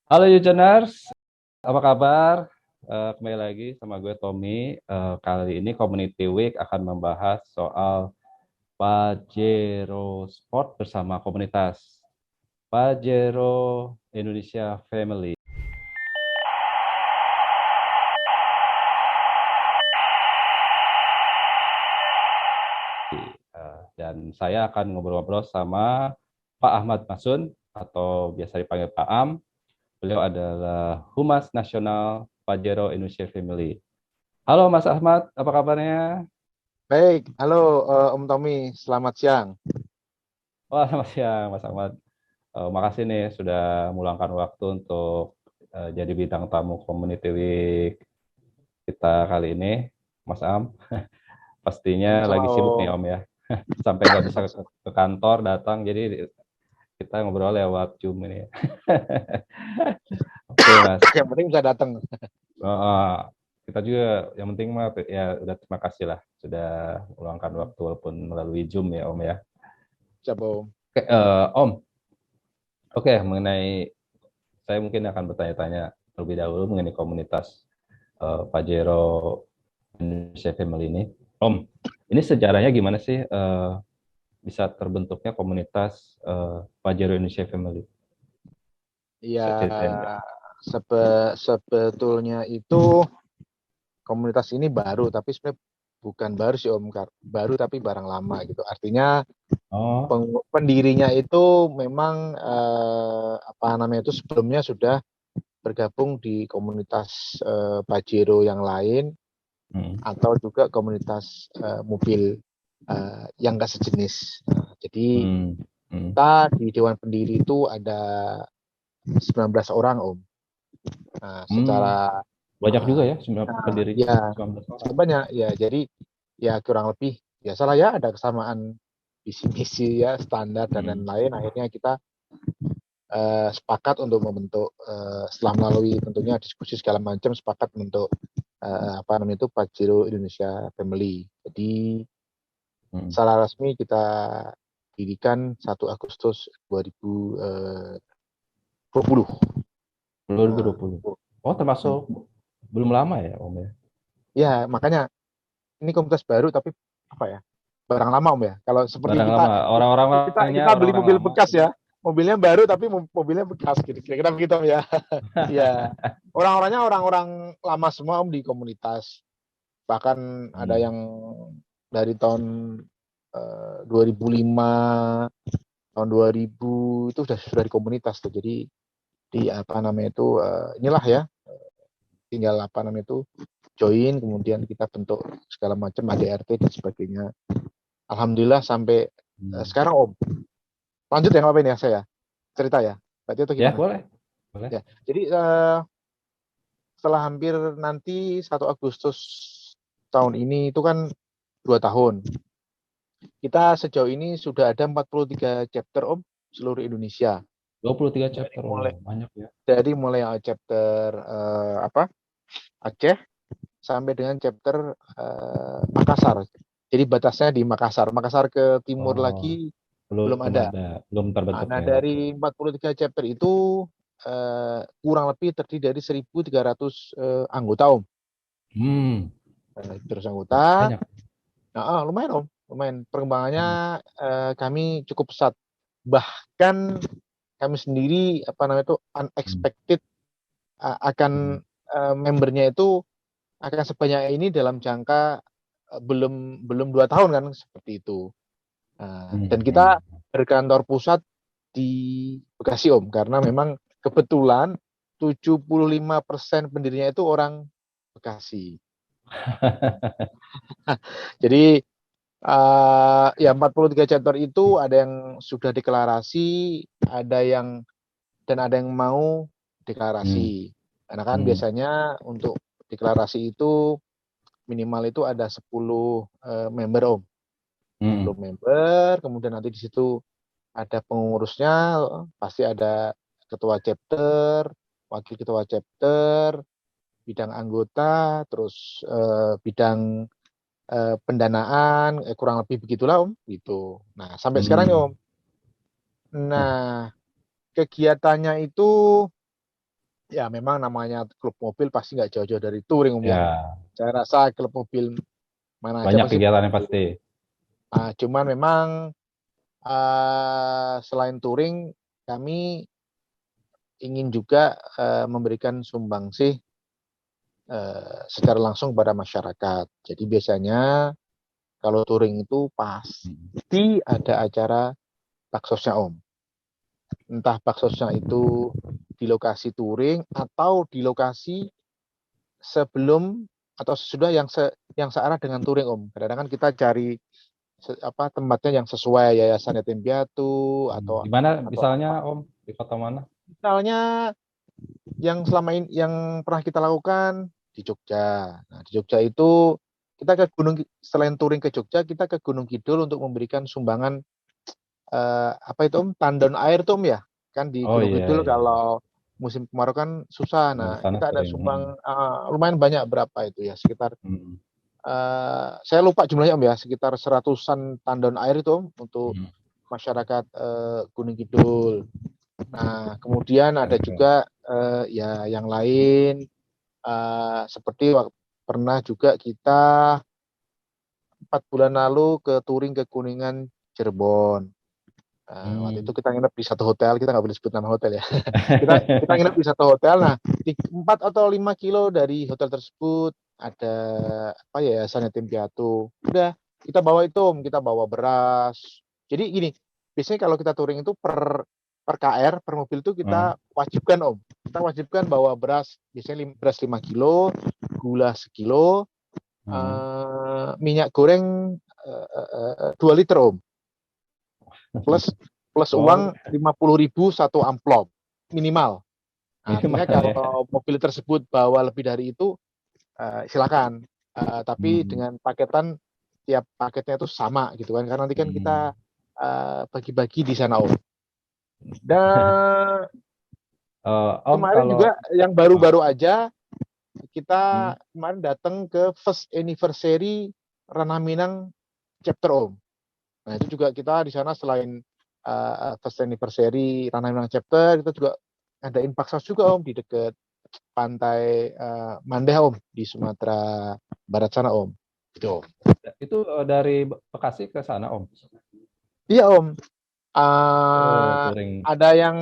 Halo Ujoners, apa kabar? Kembali lagi sama gue Tommy. Kali ini Community Week akan membahas soal Pajero Sport bersama komunitas Pajero Indonesia Family. Dan saya akan ngobrol-ngobrol sama Pak Ahmad Masun atau biasa dipanggil Pak Am. Beliau adalah Humas Nasional Pajero Indonesia Family. Halo Mas Ahmad, apa kabarnya? Baik, halo Om Tommy, selamat siang. Wah, selamat siang Mas Ahmad. Makasih nih sudah meluangkan waktu untuk jadi bintang tamu Community Week kita kali ini, Mas Am. Pastinya Sama-sama lagi sibuk nih Om. Om ya, sampai nggak bisa ke kantor datang, jadi kita ngobrol lewat Zoom ini. Oke Mas. Yang penting bisa datang. Eh, kita juga yang penting mah ya udah terima kasih lah sudah meluangkan waktu walaupun melalui Zoom ya Om ya. Siap Om. Oke, Om, oke mengenai saya mungkin akan bertanya-tanya terlebih dahulu mengenai komunitas Pajero Indonesia Family ini. Om, ini sejarahnya gimana sih bisa terbentuknya komunitas Pajero Indonesia Family? Ya, Bisa ceritain nggak? sebetulnya itu komunitas ini baru, tapi sebenarnya bukan baru sih Om. Baru tapi barang lama gitu. Artinya Oh, pendirinya itu memang apa namanya itu sebelumnya sudah bergabung di komunitas Pajero yang lain hmm, atau juga komunitas mobil yang enggak sejenis. Jadi hmm, hmm, kita di Dewan Pendiri itu ada 19 orang Om. Nah, hmm. secara Banyak juga ya pendirinya, ya 19 orang. banyak ya. Jadi ya kurang lebih biasalah ya ada kesamaan visi misi ya standar dan Hmm, lain-lain. Akhirnya kita sepakat untuk membentuk setelah melalui tentunya diskusi segala macam sepakat untuk apa namanya itu Pajero Indonesia Family. Jadi hmm. secara resmi kita dirikan 1 Agustus 2020. 2020. Oh, termasuk belum lama ya Om ya? Ya, makanya ini komunitas baru tapi apa ya? Barang lama Om ya. Kalau seperti Barang kita lama. Orang-orang orangnya kita beli orang-orang mobil lama. bekas ya. Mobilnya baru tapi mobilnya bekas gitu. Kira-kira begitu Om ya. Ya. Orang-orangnya orang-orang lama semua Om di komunitas. Bahkan ada Hmm, yang dari tahun 2005, tahun 2000 itu sudah di komunitas tuh. Jadi di apa namanya itu inilah ya, tinggal apa namanya itu join, kemudian kita bentuk segala macam ADRT dan sebagainya. Alhamdulillah sampai hmm. sekarang Om. Lanjut ya ngapain ya saya cerita ya. Berarti itu Ya gimana? boleh, boleh. Ya. Jadi setelah hampir nanti 1 Agustus tahun ini itu kan 2 tahun. Kita sejauh ini sudah ada 43 chapter Om seluruh Indonesia. 23 Dari chapter, mulai oh, banyak ya. chapter apa Aceh sampai dengan chapter Makassar. Jadi batasnya di Makassar. Makassar ke timur Oh, lagi belum belum ada. ada, belum terbentuk Nah, ya. Oke. dari 43 chapter itu kurang lebih terdiri dari 1.300 anggota Om. Hmm, Terus anggota, banyak. nah, lumayan Om, lumayan. Perkembangannya Hmm, kami cukup pesat. Bahkan kami sendiri apa namanya itu hmm, unexpected hmm, akan membernya itu akan sebanyak ini dalam jangka belum belum 2 tahun kan seperti itu. Dan hmm, kita hmm. berkantor pusat di Bekasi Om karena memang kebetulan 75% pendirinya itu orang Bekasi. Jadi ya 43 chapter itu ada yang sudah deklarasi, ada yang dan ada yang mau Hmm, deklarasi. Karena kan hmm, biasanya untuk deklarasi itu minimal itu ada 10 member Om. hmm, 10 member, kemudian nanti di situ ada pengurusnya, pasti ada ketua chapter, wakil ketua chapter, bidang anggota, terus bidang pendanaan, kurang lebih begitulah Om, gitu. Nah, sampai sekarang nih hmm. Om. Nah, Nah, kegiatannya itu Ya memang namanya klub mobil pasti nggak jauh-jauh dari touring Om ya. Ya, Saya rasa klub mobil mana aja banyak pasti kegiatannya touring. pasti. Cuman memang selain touring, kami ingin juga memberikan sumbangsi secara langsung kepada masyarakat. Jadi biasanya kalau touring itu pasti ada acara baksosnya Om. Entah baksosnya itu di lokasi touring atau di lokasi sebelum atau sesudah yang searah dengan touring Om. Kadang-kadang kan kita cari tempatnya yang sesuai yayasan yatim piatu Di mana atau misalnya apa. Om? Di kota mana? Misalnya yang selama ini yang pernah kita lakukan di Jogja. Nah, di Jogja itu kita ke Gunung selain touring ke Jogja, kita ke Gunung Kidul untuk memberikan sumbangan apa itu Om? Tandon air tuh Om ya. Kan di Oh Gunung iya, Kidul iya. kalau musim kemarau kan susah. Oh, Nah, sana kita ada sering. sumbang lumayan banyak berapa itu ya, sekitar Hmm. saya lupa jumlahnya Om ya, sekitar seratusan tandon air itu Om untuk Hmm. masyarakat Gunung Kidul. Nah, kemudian ada Keren, keren. juga ya yang lain seperti pernah juga kita 4 bulan lalu ke touring ke Kuningan Cirebon. Waktu itu Hmm. kita nginep di satu hotel, kita nggak boleh sebut nama hotel ya. kita nginep di satu hotel. Nah, di 4 atau 5 kilo dari hotel tersebut ada apa ya, yayasan yatim piatu. Udah kita bawa itu Om, kita bawa beras. Jadi gini, biasanya kalau kita touring itu per KR, per mobil itu Hmm. kita wajibkan Om. Kita wajibkan bawa beras, biasanya beras 5 kilo, gula sekilo, Hmm. minyak goreng 2 liter Om. Plus plus Oh, uang 50.000 satu amplop minimal. Artinya minimal ya. kalau mobil tersebut bawa lebih dari itu silakan. Tapi Hmm. dengan paketan tiap paketnya itu sama gitu kan. Karena nanti kan kita Hmm. bagi-bagi di sana Om. Dan Om kemarin kalau juga yang baru-baru aja kita hmm. kemarin datang ke first anniversary Ranah Minang chapter Om. Nah itu juga kita di sana selain first anniversary Ranah Minang chapter, kita juga ngadain paksa juga Om di dekat pantai Mandeh Om di Sumatera Barat sana Om. Gitu. Itu dari Bekasi ke sana Om. Iya Om. Oh, Uh, touring. ada yang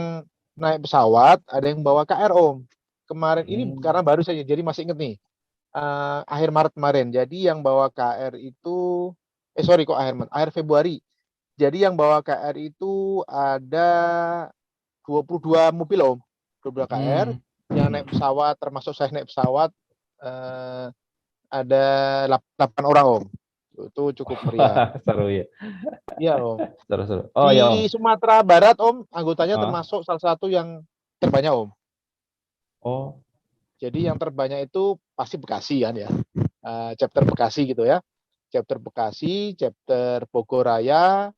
naik pesawat, ada yang bawa KR Om. Kemarin ini Hmm. karena baru saja, jadi masih inget nih. Akhir Maret kemarin. Jadi yang bawa KR itu, sorry kok akhir Maret, akhir Februari. Jadi yang bawa KR itu ada 22 mobil Om. 22 KR. Hmm. Yang naik pesawat, termasuk saya naik pesawat, eh, ada 8 orang Om. Itu cukup meriah. Seru ya. Iya Om. Seru, seru. Oh Di ya Om. Sumatera Barat Om, anggotanya Ah. termasuk salah satu yang terbanyak Om. Oh. Jadi yang terbanyak itu pasti Bekasi kan ya. Chapter Bekasi gitu ya. Chapter Bekasi, chapter Bogor Raya,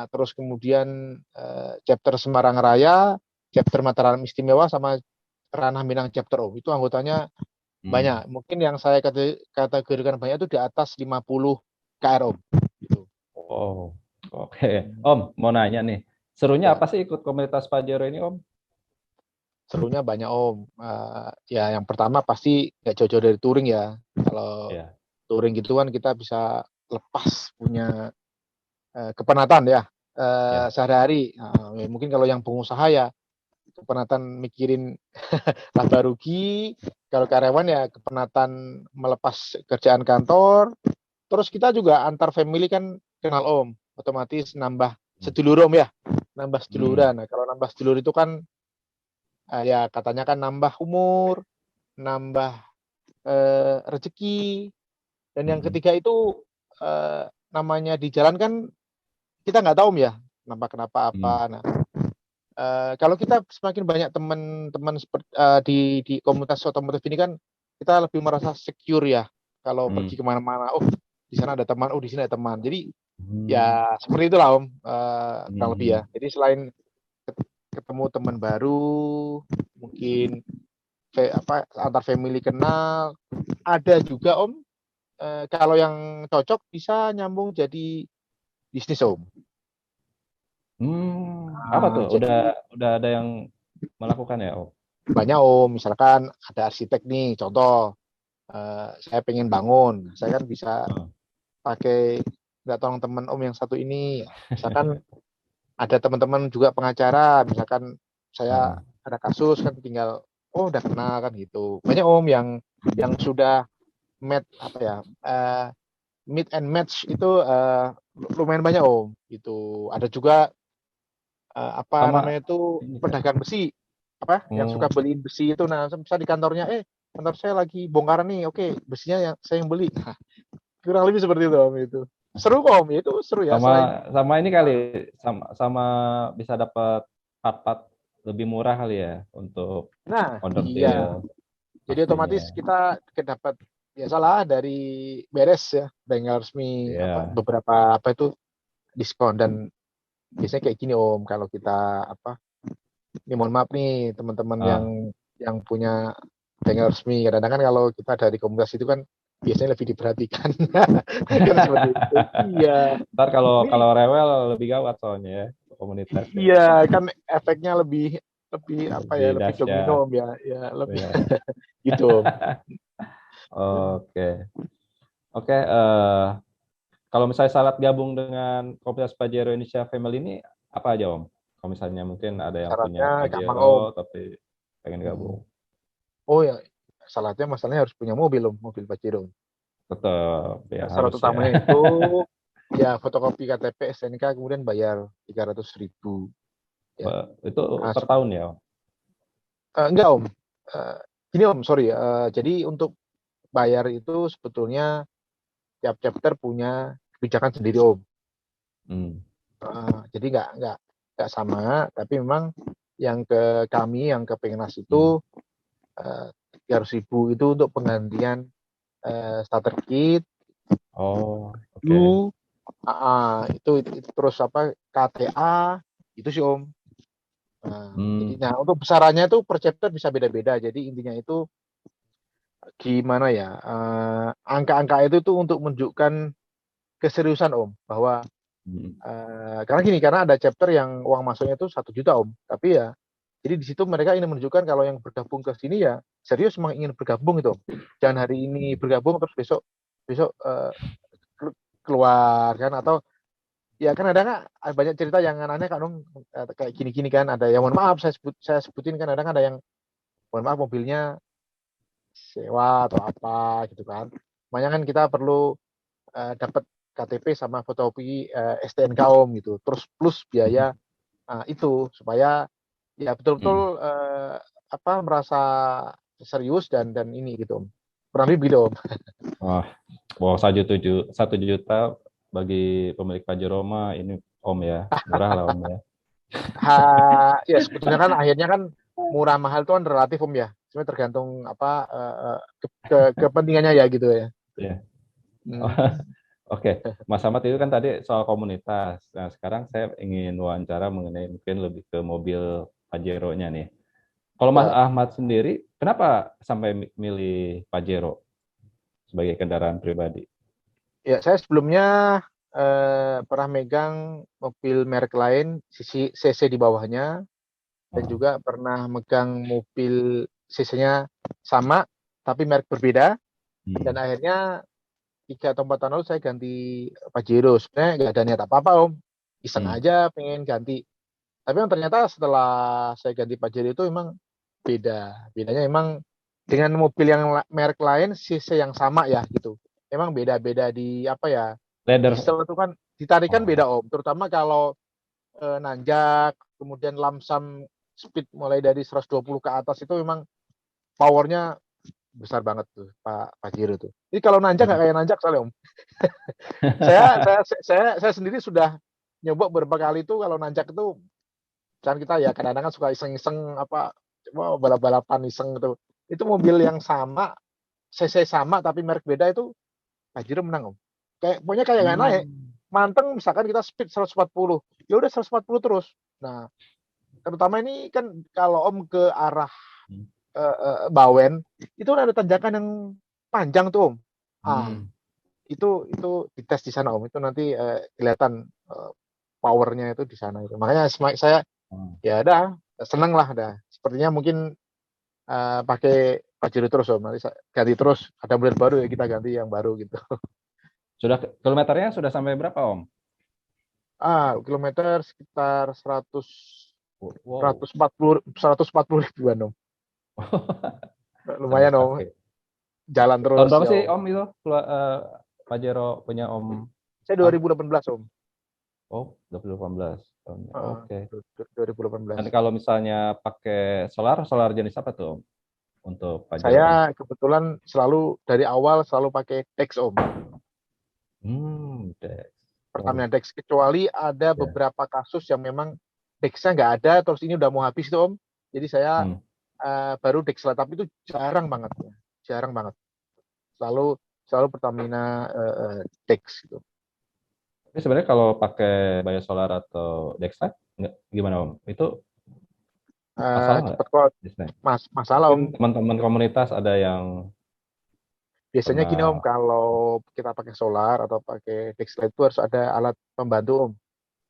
terus kemudian chapter Semarang Raya, chapter Mataram Istimewa sama Ranah Minang chapter Om. Itu anggotanya Hmm. banyak. Mungkin yang saya kategorikan banyak itu di atas 50 KR Om. Gitu. Oh. Oke. Om, mau nanya nih. Serunya Ya, apa sih ikut komunitas Pajero ini Om? serunya banyak Om. Ya yang pertama pasti nggak jauh-jauh dari touring ya. Kalau Ya. touring gitu kan kita bisa lepas punya kepenatan ya Ya. sehari-hari. Mungkin kalau yang pengusaha ya kepenatan mikirin laba rugi, kalau karyawan ya kepenatan melepas kerjaan kantor. Terus kita juga antar family kan kenal Om, otomatis nambah sedulur Om ya, nambah Hmm. seduluran. Nah, kalau nambah sedulur itu kan ya katanya kan nambah umur, nambah rezeki, dan yang Hmm. ketiga itu namanya di jalan kan kita nggak tahu Om ya, kenapa apa. Hmm. Nah, kalau kita semakin banyak teman-teman di komunitas otomotif ini kan kita lebih merasa secure ya kalau Hmm. pergi kemana-mana. Oh di sana ada teman, oh di sini ada teman. Jadi Hmm. ya seperti itulah Om, kurang lebih ya. Hmm. Jadi selain ketemu teman baru, mungkin antar family kenal, ada juga Om. Kalau yang cocok bisa nyambung jadi bisnis Om. Apa tuh? Jadi Udah ada yang melakukan ya Om? banyak Om. Misalkan ada arsitek nih, contoh saya pengen bangun, saya kan bisa Oh. pakai nggak tolong teman Om yang satu ini. Misalkan ada teman-teman juga pengacara, misalkan saya Oh. ada kasus kan tinggal udah kenal kan gitu. Banyak Om yang sudah apa ya meet and match itu lumayan banyak Om. Itu ada juga apa Sama namanya itu ini kan. pedagang besi apa yang suka Oh, beliin besi itu. Nah, bisa di kantornya kantor saya lagi bongkaran nih, oke besinya yang saya yang beli. Nah, kurang lebih seperti itu Om itu. Seru kok Om, itu seru ya sama selain sama ini kali, sama bisa dapat part-part lebih murah kali ya untuk nah order iya. deal Jadi pastinya. otomatis kita dapat biasalah dari beres ya, bengkel resmi apa Ya. beberapa apa itu diskon dan biasanya kayak gini Om kalau kita apa ini mohon maaf nih teman-teman Ah, yang punya bengkel resmi kadang-kadang kan kalau kita dari komunitas itu kan biasanya lebih diperhatikan kan seperti itu. Iya. ntar kalau Ini kalau rewel lebih gawat soalnya ya komunitas ya. iya kan efeknya lebih lebih apa ya Lebih lebih domino dahsyat. Om ya ya lebih Ya. gitu Om. Oke. Oke, kalau misalnya Salat gabung dengan komunitas Pajero Indonesia Family ini apa aja Om? Kalau misalnya mungkin ada yang Syaratnya punya gampang Om. Pajero tapi pengen Hmm. gabung. Oh ya, salahnya masalahnya harus punya mobil Om, mobil Pajero. Tetap ya Ya, syarat harus ya. utamanya itu ya fotokopi KTP STNK kemudian bayar 300.000 ya. Itu Nah, per tahun ya Om? enggak Om. Eh, Gini Om, sorry ya. Jadi untuk bayar itu sebetulnya tiap chapter punya kebijakan sendiri Om. Hmm. Jadi nggak sama, tapi memang yang ke kami yang ke Pengnas Hmm. itu 300.000 itu untuk penggantian starter kit Oh, oke. dulu. Itu terus apa KTA itu sih Om. Jadi Hmm. untuk besarannya itu per chapter bisa beda-beda. Jadi intinya itu gimana ya? Angka-angka itu tuh untuk menunjukkan keseriusan Om bahwa Hmm. karena gini karena ada chapter yang uang masuknya itu 1 juta Om. Tapi ya jadi di situ mereka ingin menunjukkan kalau yang bergabung ke sini ya serius memang ingin bergabung itu Om. Jangan hari ini bergabung terus besok besok keluar kan atau ya kan ada nggak banyak cerita yang aneh kan dong kayak gini-gini kan ada yang mohon maaf saya sebutin kan ada yang mohon maaf mobilnya sewa atau apa gitu kan. Makanya kan kita perlu dapat KTP sama fotokopi STNK Om gitu. Terus plus biaya itu supaya ya Hmm. betul-betul apa merasa serius dan ini gitu Om. Kurang lebih gitu Om. Wah, wow, 1 juta bagi pemilik Pajero mah ini Om ya, murah lah Om ya. Ya sebetulnya kan akhirnya kan murah mahal itu kan relatif Om ya. Sebenarnya tergantung apa kepentingannya ya gitu ya. Ya. Hmm. Oke, Mas Ahmad itu kan tadi soal komunitas. Nah, sekarang saya ingin wawancara mengenai mungkin lebih ke mobil Pajero-nya nih. Kalau Mas Ya, Ahmad sendiri, kenapa sampai milih Pajero sebagai kendaraan pribadi? ya saya sebelumnya pernah megang mobil merek lain, sisi CC di bawahnya, dan Oh, juga pernah megang mobil CC-nya sama, tapi merek berbeda. Dan hmm, akhirnya 3 atau 4 tahun lalu saya ganti Pajero. Sebenarnya nggak ada niat apa-apa Om, iseng hmm, aja pengen ganti. Tapi yang ternyata setelah saya ganti Pajero itu memang beda. Bedanya memang dengan mobil yang merek lain, CC yang sama ya gitu. Memang beda-beda di apa ya? leather. Diesel itu kan ditarikan Oh, beda Om, terutama kalau nanjak, kemudian lamsam speed mulai dari 120 ke atas itu memang powernya besar banget tuh Pak Pajero tuh. Jadi kalau nanjak nggak kayak nanjak soalnya Om. Saya sendiri sudah nyoba beberapa kali itu kalau nanjak itu kan kita ya kadang-kadang kan suka iseng-iseng apa coba balap-balapan iseng gitu. Itu mobil yang sama, CC sama tapi merek beda itu Pajero menang Om. Kayak nggak naik. hmm, Manteng misalkan kita speed 140, ya udah 140 terus. Nah, terutama ini kan kalau Om ke arah Bawen itu kan ada tanjakan yang panjang tuh Om. Ah, hmm, itu dites di sana Om. Itu nanti kelihatan powernya itu di sana itu. Makanya saya hmm. ya udah seneng lah dah. Sepertinya mungkin pakai Pajero terus Om. Nanti ganti terus, ada model baru ya kita ganti yang baru gitu. Sudah kilometernya sudah sampai berapa, Om? Kilometer sekitar Wow. 140 ribuan Om. Sampai Lumayan Om, pakai. jalan Tahun terus berapa ya sih Om. Om itu Pajero punya Om Saya Am? 2018 Om. Oh, 2018 tahunnya. Heeh, Oke. Dan 2018. kalau misalnya pakai solar jenis apa tuh Om untuk Pajero Om? Saya kebetulan selalu dari awal selalu pakai Dex Om. Dex. Waduh, Pertamina Dex, kecuali ada ya. beberapa kasus yang memang Dex-nya nggak ada, terus ini udah mau habis tuh Om. Jadi saya Hmm. baru Dex lah, tapi itu jarang banget, ya. Jarang banget. Selalu selalu Pertamina Dex gitu. Tapi sebenarnya kalau pakai Biosolar atau Dexlight, gimana Om? Itu masalah nggak? Cepet kok, Dexlight? masalah Mungkin Om. teman-teman komunitas ada yang Biasanya gini Om, pernah. kalau kita pakai solar atau pakai Dexlight itu harus ada alat pembantu Om.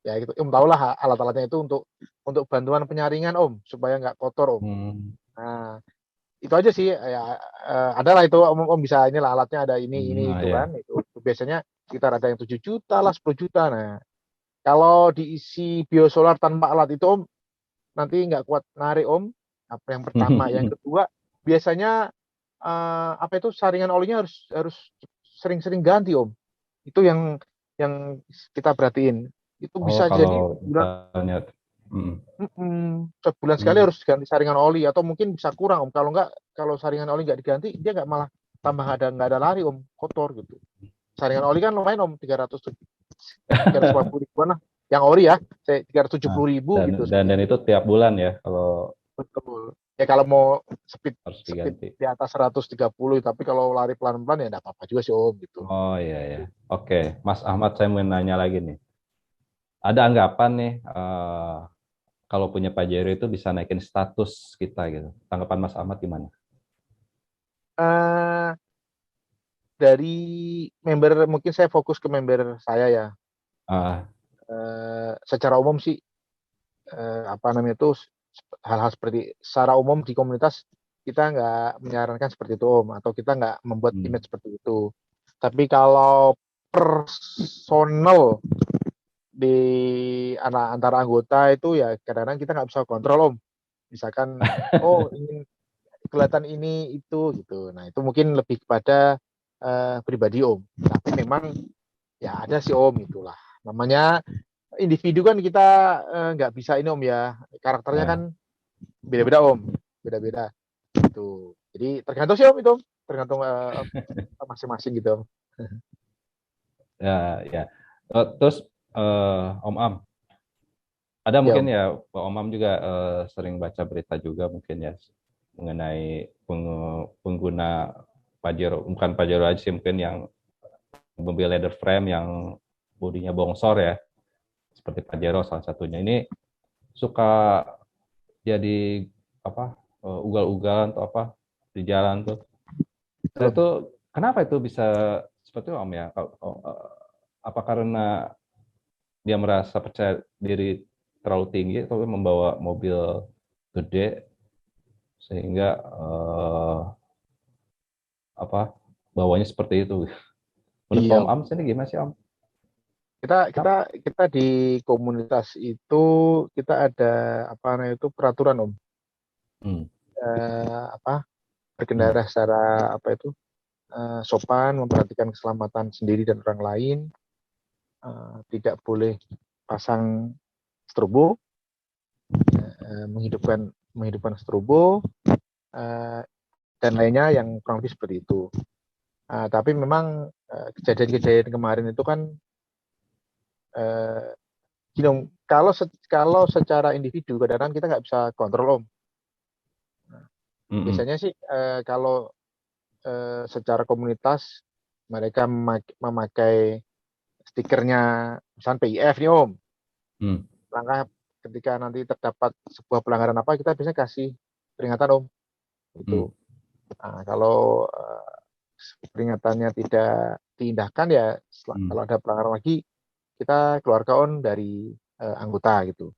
Ya gitu, Om tahu lah alat-alatnya itu untuk bantuan penyaringan Om, supaya nggak kotor Om. Hmm, Nah, itu aja sih ya, adalah itu om bisa inilah alatnya ada ini nah itu kan, ya. itu biasanya sekitar ada yang 7 juta lah, 10 juta. Nah, kalau diisi biosolar tanpa alat itu Om, nanti nggak kuat narik Om. Apa yang pertama, yang kedua biasanya apa itu, saringan olinya harus harus sering-sering ganti Om. Itu yang kita perhatiin, itu Oh, bisa kalau jadi bulan, misalnya, mm, sebulan sekali mm, harus ganti saringan oli, atau mungkin bisa kurang Om. Kalau nggak, kalau saringan oli nggak diganti, dia nggak, malah tambah nggak ada lari Om, kotor gitu. Saringan oli kan lumayan Om, 350 ribuan lah. Yang ori ya, saya nah, 370 ribu dan gitu dan dan sekali. itu tiap bulan ya kalau Betul. Ya kalau mau speed harus speed diganti. di atas 130, tapi kalau lari pelan-pelan ya enggak apa-apa juga sih Om gitu. Oh iya ya. Oke, Mas Ahmad, saya mau nanya lagi nih. Ada anggapan nih kalau punya Pajero itu bisa naikin status kita gitu. Tanggapan Mas Ahmad gimana? eh dari member, mungkin saya fokus ke member saya ya. Ah, Secara umum sih, apa namanya itu, hal-hal seperti secara umum di komunitas kita nggak menyarankan seperti itu Om, atau kita nggak membuat hmm. image seperti itu. Tapi kalau personal di anak antara anggota itu ya kadang-kadang kita nggak bisa kontrol Om. Misalkan, oh ingin kelihatan ini itu gitu. Nah itu mungkin lebih kepada pribadi Om. Tapi memang ya ada sih Om, itulah namanya individu kan, kita nggak bisa ini Om ya, karakternya kan Ya, beda-beda Om, beda-beda gitu. Jadi tergantung sih Om, itu tergantung masing-masing gitu Om. ya, ya. Terus Om Am, ada Ya mungkin Om. ya Pak Om Am juga sering baca berita juga mungkin ya mengenai pengguna Pajero, bukan Pajero aja sih, mungkin yang mobil leather frame yang bodinya bongsor ya, seperti Pajero salah satunya. Ini suka jadi apa ugal-ugalan atau apa di jalan tuh. Saya Belum. tuh kenapa itu bisa seperti itu Om ya? Apa karena dia merasa percaya diri terlalu tinggi atau membawa mobil gede sehingga apa bawanya seperti itu? Menurut Iya Om Om. Am sini gimana sih Om? Kita kita Kenapa? kita di komunitas itu kita ada apa namanya itu peraturan Om. Hmm, Apa, hmm, berkendara secara apa itu, sopan, memperhatikan keselamatan sendiri dan orang lain, tidak boleh pasang strobo, menghidupkan menghidupkan strobo, eh, dan lainnya yang kurang lebih seperti itu. Tapi memang kejadian-kejadian kemarin itu kan, eh, gini Om, kalau secara individu kadang-kadang kita nggak bisa kontrol Om. hmm, hmm, Biasanya sih kalau secara komunitas mereka memakai stikernya misalnya PIF nih Om. hmm, Langkah ketika nanti terdapat sebuah pelanggaran apa, kita biasanya kasih peringatan Om. hmm, Itu. Nah, kalau peringatannya tidak diindahkan ya, hmm. kalau ada pelanggaran lagi kita keluarkan dari anggota gitu.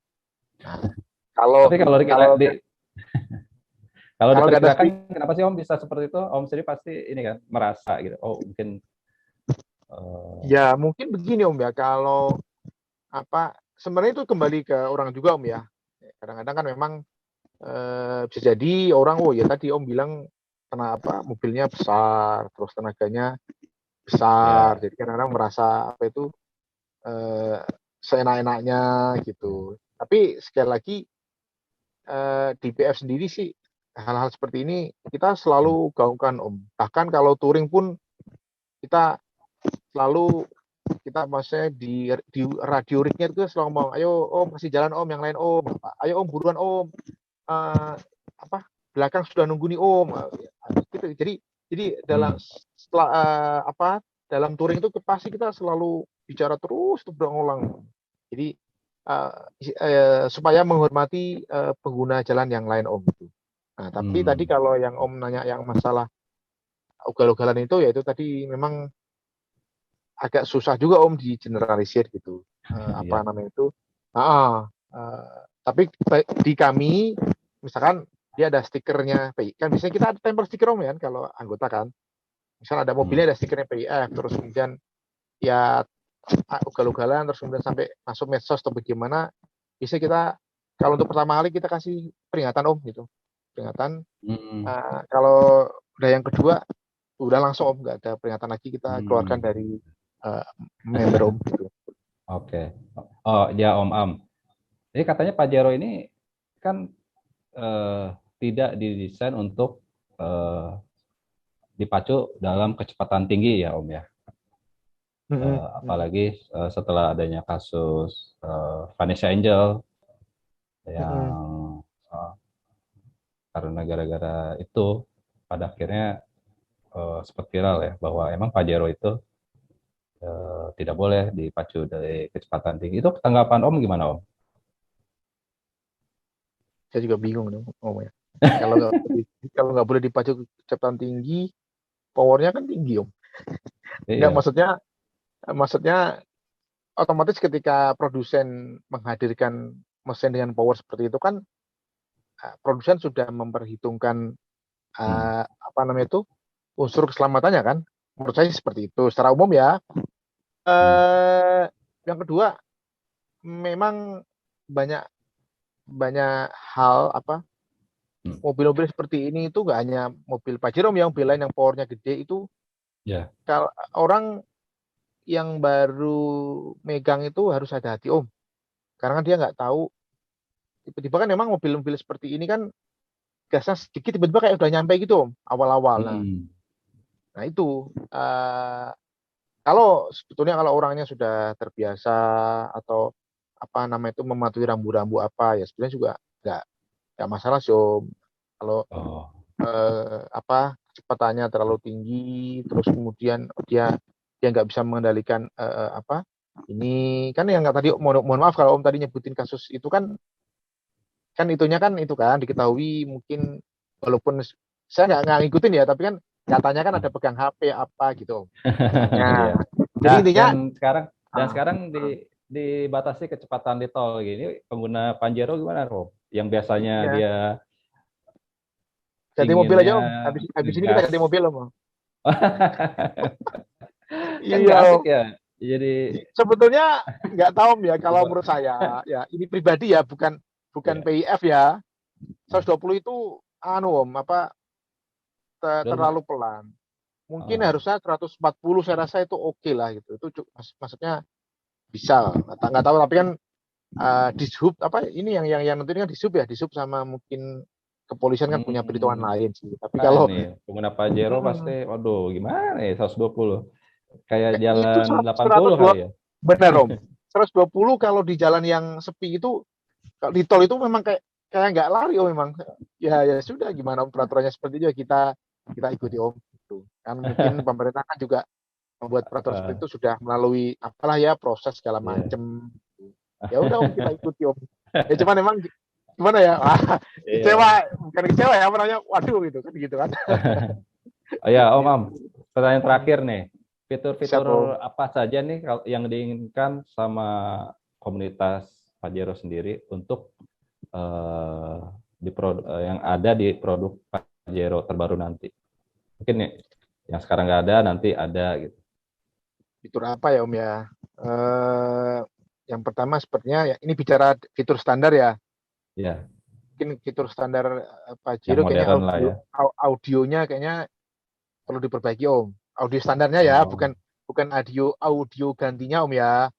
Nah, kalau Tapi kalau kalau Kalau Kalau nggak ada diperkirakan speak, kenapa sih Om bisa seperti itu? Om sendiri pasti ini kan merasa gitu. Oh mungkin eh, ya mungkin begini Om ya. Kalau apa sebenarnya itu kembali ke orang juga Om ya. Kadang-kadang kan memang bisa jadi orang oh ya tadi Om bilang kenapa mobilnya besar, terus tenaganya besar. ya, Jadi kadang-kadang merasa apa itu seenak-enaknya ya. gitu. Tapi sekali lagi di PF sendiri sih hal-hal seperti ini kita Hmm. selalu gaungkan Om. Bahkan kalau touring pun kita selalu kita maksudnya di radio rignya itu selalu ngomong, ayo Om kasih jalan Om yang lain Om, ayo Om buruan Om, uh, apa belakang sudah nunggu nih Om, gitu. Jadi dalam Hmm. setelah apa dalam touring itu pasti kita selalu bicara terus berulang-ulang. Jadi supaya menghormati pengguna jalan yang lain Om. Gitu. Nah, tapi tadi Hmm. kalau yang Om nanya yang masalah ugal-ugalan itu ya itu tadi memang agak susah juga Om di generalisir gitu. Apa Iya. namanya itu? Tapi di kami misalkan dia ada stikernya PI. Kan biasanya kita ada tempel stiker Om ya kan, kalau anggota kan. Misalnya ada Hmm. mobilnya ada stikernya PIF terus kemudian ya ugal-ugalan terus kemudian sampai masuk medsos atau bagaimana bisa kita kalau untuk pertama kali kita kasih peringatan Om gitu. Peringatan Hmm. kalau udah yang kedua udah langsung Om nggak ada peringatan lagi kita keluarkan Hmm. dari uh, member Om gitu. Oke. Oh ya Om Am. Jadi katanya Pajero ini kan eh, tidak didesain untuk eh, dipacu dalam kecepatan tinggi ya Om ya. Apalagi setelah adanya kasus Vanessa Angel yang eh, karena gara-gara itu pada akhirnya sempat viral ya bahwa emang Pajero itu tidak boleh dipacu dari kecepatan tinggi. Itu tanggapan Om gimana Om? Saya juga bingung nih Om ya. Kalau nggak kalau nggak boleh dipacu kecepatan tinggi, powernya kan tinggi Om. Nggak Iya. maksudnya otomatis ketika produsen menghadirkan mesin dengan power seperti itu kan produsen sudah memperhitungkan Hmm. apa namanya itu unsur keselamatannya kan. Menurut saya seperti itu secara umum ya. Hmm. Eh, yang kedua memang banyak banyak hal apa Hmm. mobil-mobil seperti ini itu nggak hanya mobil Pajero yang mobil lain yang powernya gede itu Ya. kalau orang yang baru megang itu harus hati-hati Om karena dia nggak tahu tiba-tiba kan memang mobil-mobil seperti ini kan gasnya sedikit tiba-tiba kayak udah nyampe gitu Om awal-awal Hmm. nah itu uh, kalau sebetulnya kalau orangnya sudah terbiasa atau apa namanya itu mematuhi rambu-rambu apa ya sebenarnya juga nggak nggak masalah sih Om kalau Oh. apa kecepatannya terlalu tinggi terus kemudian dia dia nggak bisa mengendalikan apa ini kan yang nggak tadi mohon maaf kalau Om tadi nyebutin kasus itu kan kan itunya kan itu kan diketahui mungkin walaupun saya nggak ngikutin ya tapi kan katanya kan ada pegang HP apa gitu Om. Katanya Iya. jadi Nah, intinya dan ah, sekarang dibatasi kecepatan di tol gini, pengguna Pajero gimana, Rob? Yang biasanya ya dia ganti mobil inginnya aja Om habis ini kita ngegas, ganti mobil Om. kan Iya nggak asik Om. ya. Jadi, Sebetulnya nggak tahu Om ya kalau menurut saya ya ini pribadi ya bukan bukan ya, PIF ya 120 itu anu Om apa belum. terlalu pelan. Mungkin Oh, harusnya 140 saya rasa itu oke lah gitu. Itu maksudnya bisa nggak tahu tapi kan dishub apa ini yang nentuin kan dishub ya dishub sama mungkin kepolisian kan punya perhitungan hmm, lain sih. Tapi nah kalau ini pengguna Pajero pasti, waduh, gimana ya 120? Kayak itu jalan 80 102 kali ya. benar Om. 120 kalau di jalan yang sepi itu kalau di tol itu memang kayak kayak nggak lari Om memang. Ya ya sudah gimana Om peraturannya seperti itu ya kita ikuti Om. Gitu. Kan mungkin pemerintah kan juga membuat peraturan seperti Ah, itu sudah melalui apalah ya proses segala iya. macam. Ya udah Om kita ikuti Om. Ya cuman memang gimana ya kecewa Iya. bukan kecewa ya namanya waduh gitu kan Oh ya, Om, gitu. pertanyaan terakhir nih. Fitur-fitur Siap Om. apa saja nih yang diinginkan sama komunitas Pajero sendiri untuk eh, yang ada di produk Pajero terbaru nanti. Mungkin nih, yang sekarang nggak ada, nanti ada gitu. Fitur apa ya Om ya? Eh, yang pertama sepertinya ya, ini bicara fitur standar ya. Ya, Mungkin fitur standar yang Pajero kayaknya modern lah ya. audionya kayaknya perlu diperbaiki Om. Audio standarnya ya, bukan Oh, bukan audio audio gantinya Om ya.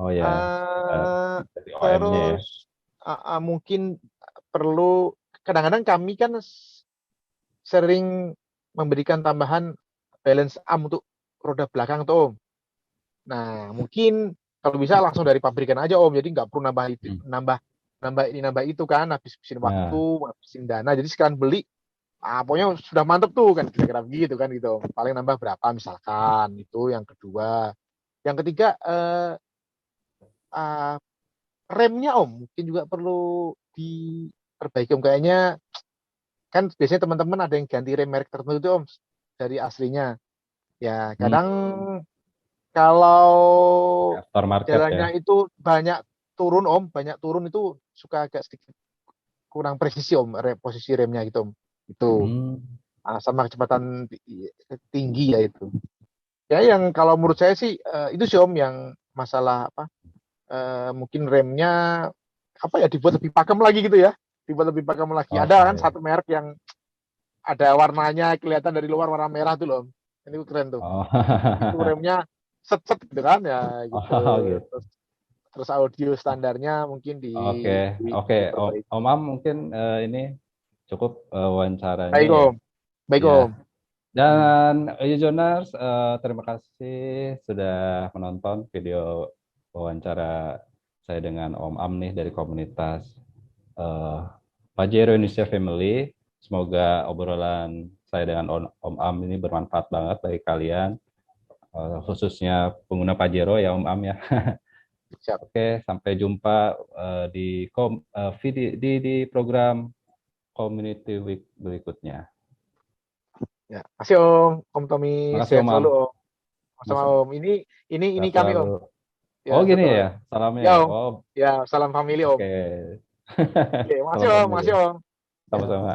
oh ya, eh, Eh, dari OM-nya ya. terus mungkin perlu kadang-kadang kami kan sering memberikan tambahan balance arm untuk roda belakang tuh Om. Nah, mungkin kalau bisa langsung dari pabrikan aja Om. Jadi nggak perlu nambah itu, Hmm. nambah nambah ini nambah itu kan, habisin waktu, Nah, habisin dana. Jadi sekarang beli, pokoknya sudah mantep tuh kan kira-kira begitu kan gitu. Paling nambah berapa misalkan itu yang kedua. Yang ketiga uh, remnya Om mungkin juga perlu diperbaiki Om. Kayaknya kan biasanya teman-teman ada yang ganti rem merek tertentu itu Om dari aslinya. Ya kadang hmm, kalau aftermarket ya. jalannya itu banyak turun Om, banyak turun itu suka agak sedikit kurang presisi Om, posisi remnya gitu Om. Itu Hmm. sama kecepatan tinggi ya itu. Ya yang kalau menurut saya sih itu sih Om yang masalah apa? Mungkin remnya apa ya dibuat lebih pakem lagi gitu ya, dibuat lebih pakem lagi. Ada kan Oke. satu merek yang ada warnanya kelihatan dari luar warna merah tuh loh. Ini keren tuh. Oh, Itu remnya set gitu kan ya gitu. oh gitu. Terus, terus audio standarnya mungkin Oke, oke. diperbaiki. Om Am mungkin ini cukup wawancaranya Baik ya. Om, baik Ya. Om. Hmm. Dan Jonars, terima kasih sudah menonton video wawancara saya dengan Om Am nih dari komunitas eh, Pajero Indonesia Family. Semoga obrolan saya dengan Om Am ini bermanfaat banget bagi kalian, khususnya pengguna Pajero ya Om Am ya. Siap. Oke, sampai jumpa di program Community Week berikutnya. Ya, kasih Om, Om Tommy Makasih sehat Om Am. selalu Om. Sama Mas- Om. Ini Sehat kami selalu. Om. Ya Oh gini betul. ya, salamnya Ya ya. Om. Oh, Ya salam family Om. oke. Oke, makasih Salam Om, family. makasih Om. Ya. Sama-sama.